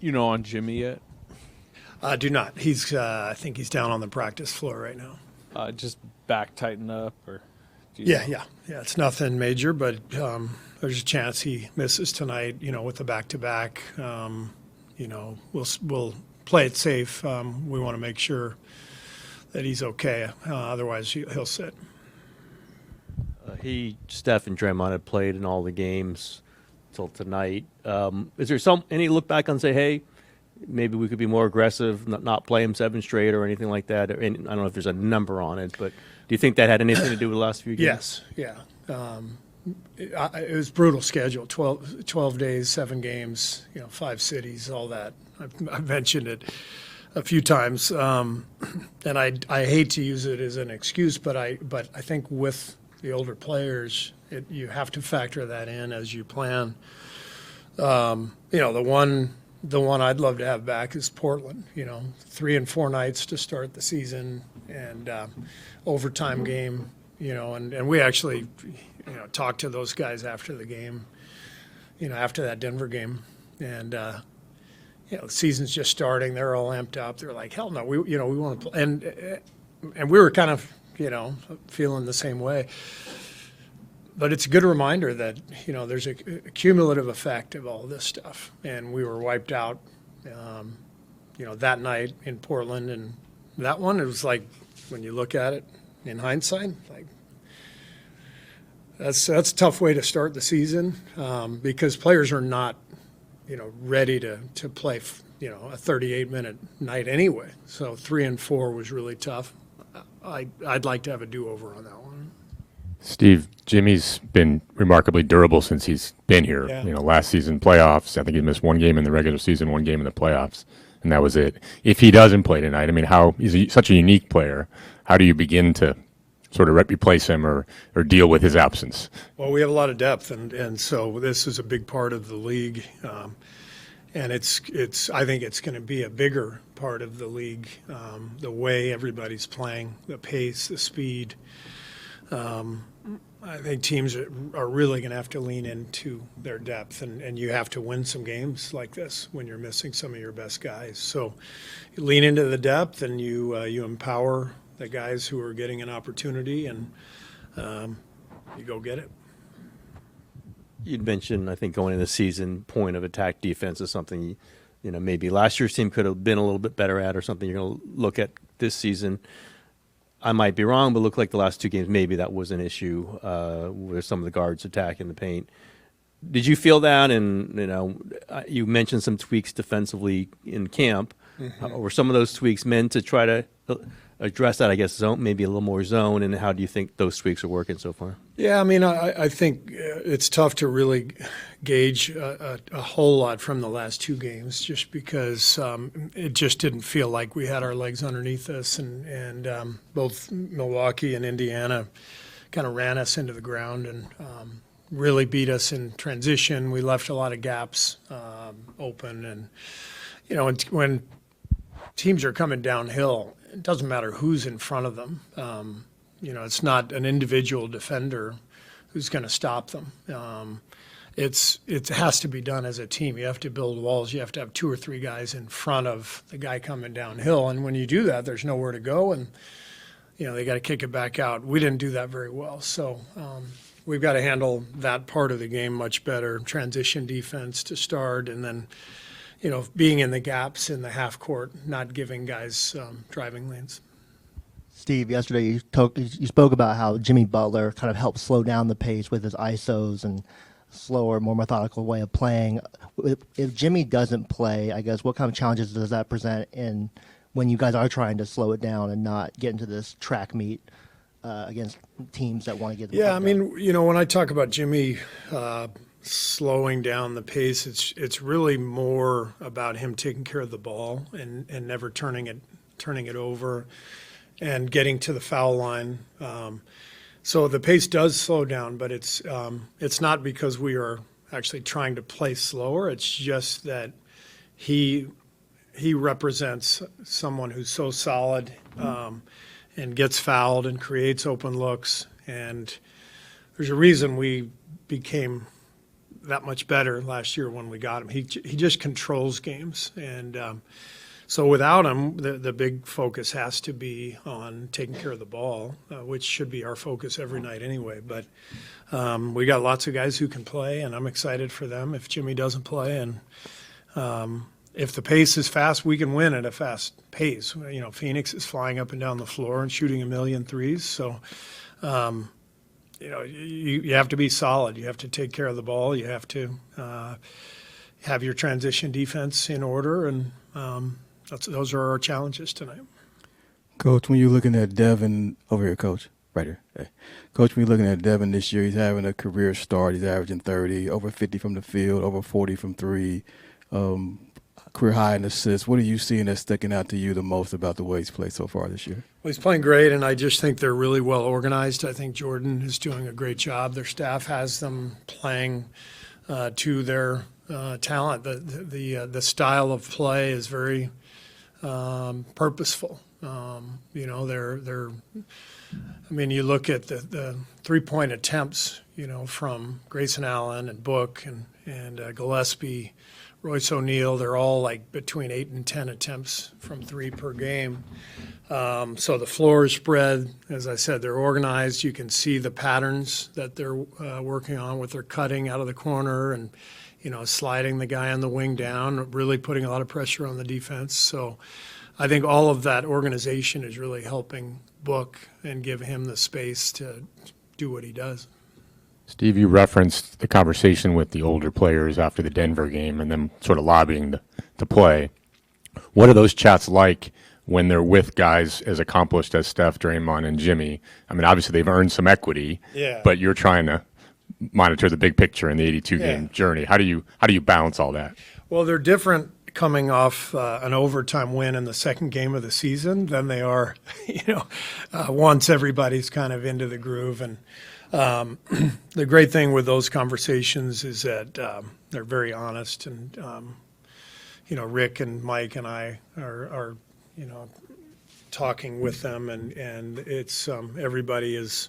You know on Jimmy yet? Do not. I think he's down on the practice floor right now. Just back tighten up, or? Yeah. It's nothing major, but there's a chance he misses tonight. With the back-to-back. We'll play it safe. We want to make sure that he's okay. Otherwise, he'll sit. Steph, and Draymond had played in all the games till tonight. Is there any look back and say, hey, maybe we could be more aggressive, not play him 7 straight or anything like that? And I don't know if there's a number on it, but do you think that had anything to do with the last few games? Yes, yeah. It was brutal schedule, 12 days, 7 games, 5 cities, all that. I've mentioned it a few times, and I hate to use it as an excuse, but I think with the older players, you have to factor that in as you plan. The one I'd love to have back is Portland. 3 and 4 nights to start the season, and overtime game. And we actually, talked to those guys after the game. After that Denver game, and the season's just starting. They're all amped up. They're like, hell no, we want to play. And we were kind of, feeling the same way. But it's a good reminder that, there's a cumulative effect of all this stuff. And we were wiped out, that night in Portland. And that one, it was like, when you look at it in hindsight, like, that's a tough way to start the season because players are not, ready to play, a 38-minute night anyway. So 3 and 4 was really tough. I'd like to have a do-over on that one. Steve, Jimmy's been remarkably durable since he's been here. Yeah. Last season playoffs, I think he missed 1 game in the regular season, 1 game in the playoffs, and that was it. If he doesn't play tonight, he's such a unique player. How do you begin to sort of replace him or deal with his absence? Well, we have a lot of depth, and so this is a big part of the league, and it's. I think it's going to be a bigger part of the league. The way everybody's playing, the pace, the speed. I think teams are really going to have to lean into their depth, and you have to win some games like this when you're missing some of your best guys. So you lean into the depth, and you empower the guys who are getting an opportunity, and you go get it. You'd mentioned, I think, going into the season, point of attack defense is something, maybe last year's team could have been a little bit better at, or something you're going to look at this season. I might be wrong, but look like the last 2 games, maybe that was an issue with some of the guards attacking the paint. Did you feel that? And, you mentioned some tweaks defensively in camp. Mm-hmm. Were some of those tweaks meant to try to address that, I guess, zone, maybe a little more zone, and how do you think those tweaks are working so far? Yeah, I think it's tough to really gauge a whole lot from the last 2 games just because it just didn't feel like we had our legs underneath us, and both Milwaukee and Indiana kind of ran us into the ground and really beat us in transition. We left a lot of gaps open, and, when teams are coming downhill, it doesn't matter who's in front of them. It's not an individual defender who's going to stop them. It has to be done as a team. You have to build walls. You have to have 2 or 3 guys in front of the guy coming downhill. And when you do that, there's nowhere to go, and they got to kick it back out. We didn't do that very well. So we've got to handle that part of the game much better. Transition defense to start, and then being in the gaps in the half court, not giving guys driving lanes. Steve, yesterday you spoke about how Jimmy Butler kind of helped slow down the pace with his ISOs and slower, more methodical way of playing. If Jimmy doesn't play, I guess, what kind of challenges does that present in when you guys are trying to slow it down and not get into this track meet against teams that want to get the Yeah, when I talk about Jimmy slowing down the pace, it's really more about him taking care of the ball and never turning it over and getting to the foul line. So the pace does slow down, but it's not because we are actually trying to play slower. It's just that he represents someone who's so solid and gets fouled and creates open looks. And there's a reason we became that much better last year when we got him. He just controls games, and so without him, the big focus has to be on taking care of the ball, which should be our focus every night anyway. But we got lots of guys who can play, and I'm excited for them if Jimmy doesn't play. And if the pace is fast, we can win at a fast pace. You know, Phoenix is flying up and down the floor and shooting a million threes. So, you know, you have to be solid. You have to take care of the ball. You have to have your transition defense in order, and those are our challenges tonight. Coach, when you're looking at Devin over here, Coach, right here. Hey. Coach, when you're looking at Devin this year, he's having a career start. He's averaging 30, over 50 from the field, over 40 from three, career high in assists. What are you seeing that's sticking out to you the most about the way he's played so far this year? Well, he's playing great, and I just think they're really well organized. I think Jordan is doing a great job. Their staff has them playing to their talent. The style of play is very purposeful. You know, they're. I mean, you look at the 3-point attempts. You know, from Grayson Allen and Book and Gillespie, Royce O'Neal. They're all like between 8 and 10 attempts from three per game. So the floor is spread. As I said, they're organized. You can see the patterns that they're working on with their cutting out of the corner and, you know, sliding the guy on the wing down, really putting a lot of pressure on the defense. So I think all of that organization is really helping Book and give him the space to do what he does. Steve, you referenced the conversation with the older players after the Denver game and them sort of lobbying to play. What are those chats like when they're with guys as accomplished as Steph, Draymond, and Jimmy? I mean, obviously they've earned some equity, but you're trying to monitor the big picture in the 82-game journey. How do you balance all that? Well, they're different coming off an overtime win in the second game of the season than they are, you know, once everybody's kind of into the groove. And the great thing with those conversations is that they're very honest. And, you know, Rick and Mike and I are you know, talking with them. And it's everybody is,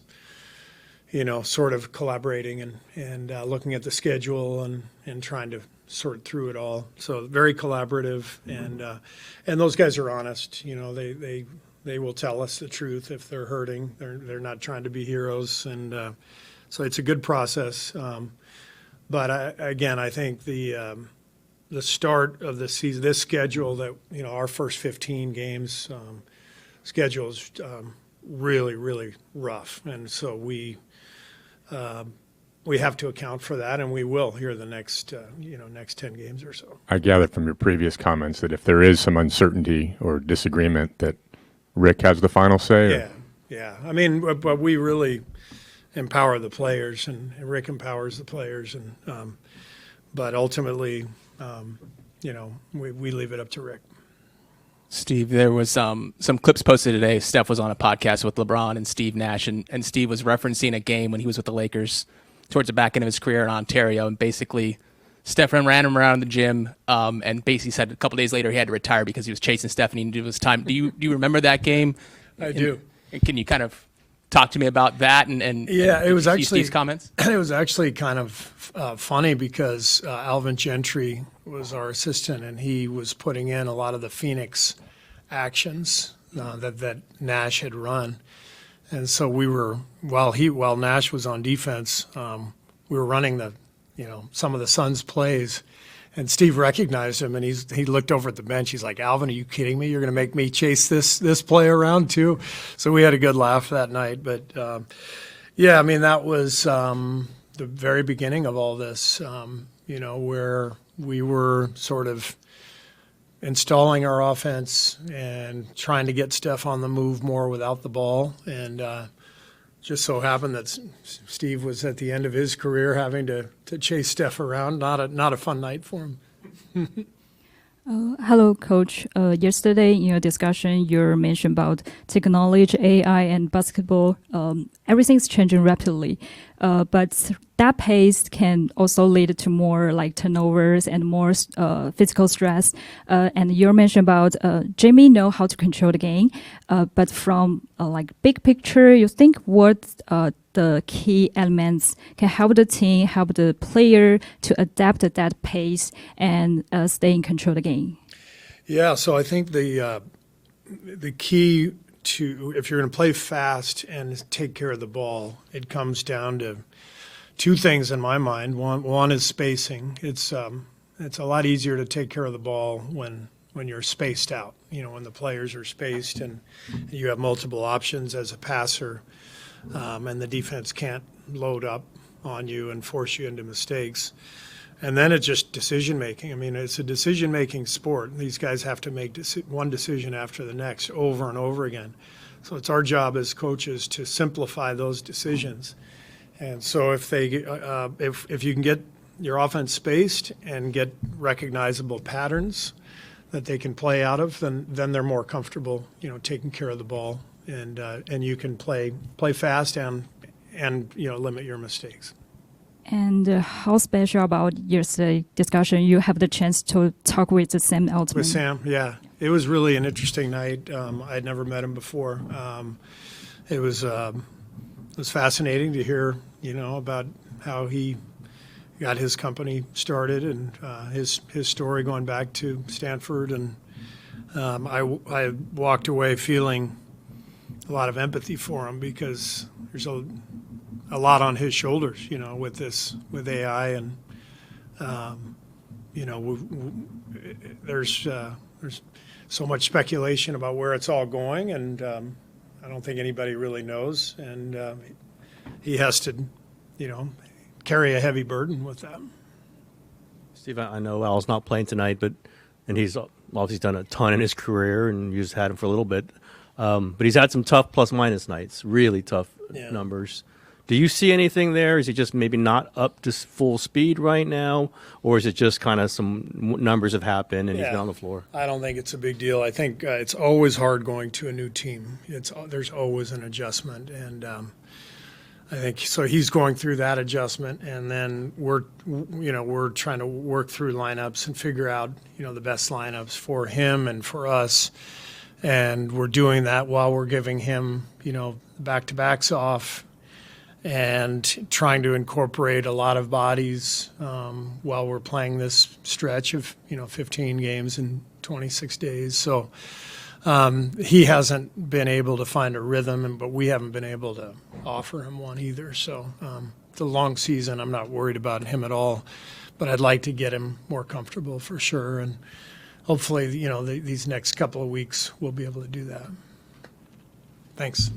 you know, sort of collaborating and looking at the schedule and trying to sort through it all. So very collaborative, and those guys are honest. You know, they will tell us the truth if they're hurting. They're not trying to be heroes, and so it's a good process. But I think the start of the season, this schedule that, you know, our first 15 games schedule is really, really rough, and so we have to account for that, and we will here the next 10 games or so. I gathered from your previous comments that if there is some uncertainty or disagreement, that Rick has the final say. Yeah. I mean, but we really empower the players, and Rick empowers the players, and but ultimately, you know, we leave it up to Rick. Steve, there was some clips posted today. Steph was on a podcast with LeBron and Steve Nash, and Steve was referencing a game when he was with the Lakers towards the back end of his career in Ontario, and basically Steph ran him around the gym, and basically said a couple days later he had to retire because he was chasing Stephanie into his time. Do you remember that game? I do. And can you kind of talk to me about that? And yeah, it was actually Steve's comments. It was actually kind of funny because Alvin Gentry was our assistant, and he was putting in a lot of the Phoenix actions that Nash had run. And so we were, while Nash was on defense, we were running some of the Suns' plays, and Steve recognized him, and he looked over at the bench. He's like, "Alvin, are you kidding me? You're going to make me chase this play around too?" So we had a good laugh that night. But yeah, I mean, that was the very beginning of all this. You know, where we were sort of installing our offense and trying to get Steph on the move more without the ball. And just so happened that Steve was at the end of his career having to chase Steph around. Not a fun night for him. Hello, Coach. Yesterday in your discussion, you mentioned about technology, AI, and basketball. Everything's changing rapidly, but that pace can also lead to more like turnovers and more physical stress. And you mentioned about Jimmy know how to control the game, but from like big picture, you think what the key elements can help the team, help the player to adapt to that pace and stay in control of the game? Yeah, so I think the key to, if you're going to play fast and take care of the ball, it comes down to two things in my mind. One is spacing. It's a lot easier to take care of the ball when you're spaced out. When the players are spaced and you have multiple options as a passer, and the defense can't load up on you and force you into mistakes. And then it's just decision making. I mean, it's a decision making sport. These guys have to make one decision after the next over and over again. So it's our job as coaches to simplify those decisions. And so if you can get your offense spaced and get recognizable patterns that they can play out of, then they're more comfortable, taking care of the ball, and you can play fast and limit your mistakes. And how special about yesterday's discussion? You have the chance to talk with Sam Altman. With Sam, yeah, it was really an interesting night. I'd never met him before. It was fascinating to hear, about how he got his company started and his story going back to Stanford. And I walked away feeling a lot of empathy for him because there's a lot on his shoulders, with AI, and there's so much speculation about where it's all going, and I don't think anybody really knows, and he has to, carry a heavy burden with that. Steve, I know Al's not playing tonight, and he's obviously done a ton in his career, and you just had him for a little bit. But he's had some tough plus-minus nights, really tough numbers. Do you see anything there? Is he just maybe not up to full speed right now, or is it just kind of some numbers have happened and he's been on the floor? I don't think it's a big deal. I think it's always hard going to a new team. There's always an adjustment, and I think so. He's going through that adjustment, and then we're trying to work through lineups and figure out the best lineups for him and for us. And we're doing that while we're giving him, back-to-backs off and trying to incorporate a lot of bodies while we're playing this stretch of, 15 games in 26 days. So he hasn't been able to find a rhythm, but we haven't been able to offer him one either. So the long season, I'm not worried about him at all, but I'd like to get him more comfortable for sure. And hopefully, these next couple of weeks we'll be able to do that. Thanks.